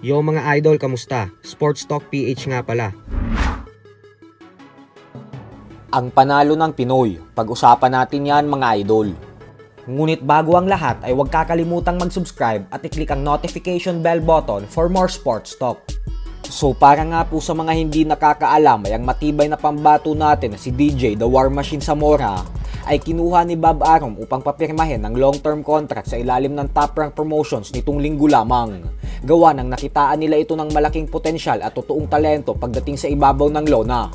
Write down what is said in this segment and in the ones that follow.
Yo mga idol, kamusta? Sports Talk PH nga pala. Ang panalo ng Pinoy, pag-usapan natin yan mga idol. Ngunit bago ang lahat ay huwag kakalimutang mag-subscribe at i-click ang notification bell button for more sports talk. So para nga po sa mga hindi nakakaalam ay ang matibay na pambato natin na si DJ The War Machine Zamora ay kinuha ni Bob Arum upang papirmahin ng long-term contract sa ilalim ng Top Rank Promotions nitong linggo lamang. Gawa ng nakitaan nila ito ng malaking potensyal at totoong talento pagdating sa ibabaw ng lona.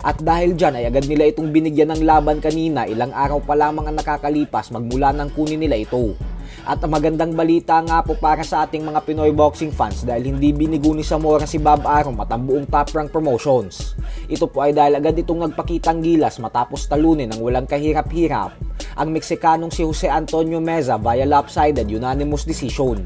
At dahil dyan ay agad nila itong binigyan ng laban kanina, ilang araw pa lamang ang nakakalipas magmula nang kunin nila ito. At magandang balita nga po para sa ating mga Pinoy boxing fans dahil hindi binigo ni Zamora si Bob Arum at ang buong Top Rank Promotions. Ito po ay dahil agad itong nagpakitang gilas matapos talunin ng walang kahirap-hirap ang Meksikanong si Jose Antonio Meza via lopsided unanimous decision.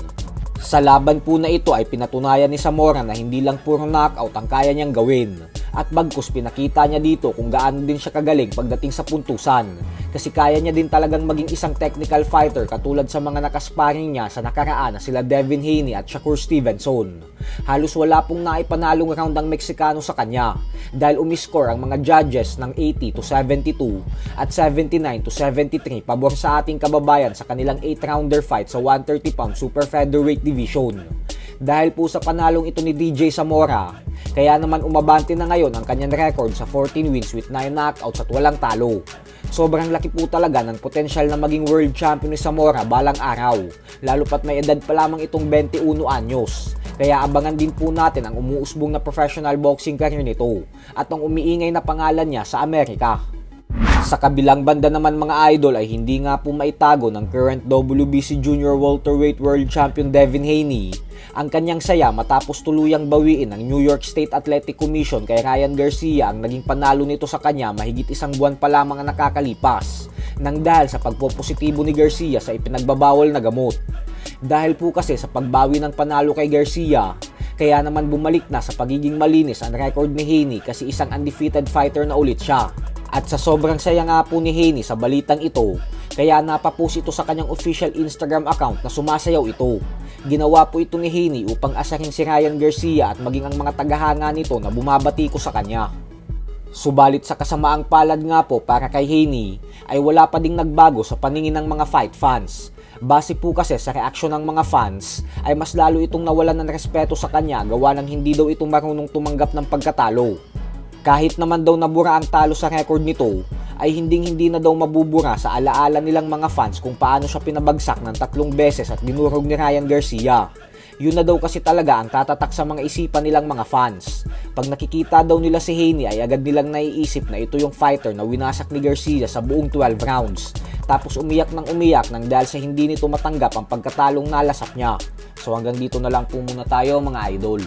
Sa laban po na ito ay pinatunayan ni Zamora na hindi lang puro knockout ang kaya niyang gawin. At bagkus pinakita niya dito kung gaano din siya kagaling pagdating sa puntusan. Kasi kaya niya din talagang maging isang technical fighter katulad sa mga nakasparing niya sa nakaraan na sila Devin Haney at Shakur Stevenson. Halos wala pong naipanalong round ang Meksikano sa kanya dahil umiscore ang mga judges ng 80-72 at 79-73 pabor sa ating kababayan sa kanilang 8-rounder fight sa 130-pound super featherweight division. Dahil po sa panalong ito ni DJ Zamora, kaya naman umabante na ngayon ang kanyang record sa 14 wins with 9 knockouts at walang talo. Sobrang laki po talaga ng potensyal na maging world champion ni Zamora balang araw, lalo pat may edad pa lamang itong 21 anyos. Kaya abangan din po natin ang umuusbong na professional boxing career nito at ang umiingay na pangalan niya sa Amerika. Sa kabilang banda naman mga idol ay hindi nga po maitago ng current WBC Junior Welterweight World Champion Devin Haney ang kanyang saya matapos tuluyang bawiin ng New York State Athletic Commission kay Ryan Garcia ang naging panalo nito sa kanya mahigit isang buwan pa lamang ang nakakalipas nang dahil sa pagpopositibo ni Garcia sa ipinagbabawal na gamot. Dahil po kasi sa pagbawi ng panalo kay Garcia, kaya naman bumalik na sa pagiging malinis ang record ni Haney kasi isang undefeated fighter na ulit siya. At sa sobrang saya nga po ni Haney sa balitang ito, kaya napapost ito sa kanyang official Instagram account na sumasayaw ito. Ginawa po ito ni Haney upang asarin si Ryan Garcia at maging ang mga tagahanga nito na bumabati ko sa kanya. Subalit sa kasamaang palad nga po para kay Haney ay wala pa ding nagbago sa paningin ng mga fight fans. Base po kasi sa reaksyon ng mga fans ay mas lalo itong nawalan ng respeto sa kanya gawa ng hindi daw ito marunong tumanggap ng pagkatalo. Kahit naman daw nabura ang talo sa record nito, ay hindi na daw mabubura sa alaala nilang mga fans kung paano siya pinabagsak ng 3 beses at dinurog ni Ryan Garcia. Yun na daw kasi talaga ang tatatak sa mga isipan nilang mga fans. Pag nakikita daw nila si Haney ay agad nilang naiisip na ito yung fighter na winasak ni Garcia sa buong 12 rounds. Tapos umiyak nang dahil sa hindi nito matanggap ang pagkatalong nalasap niya. So hanggang dito na lang po muna tayo mga idol.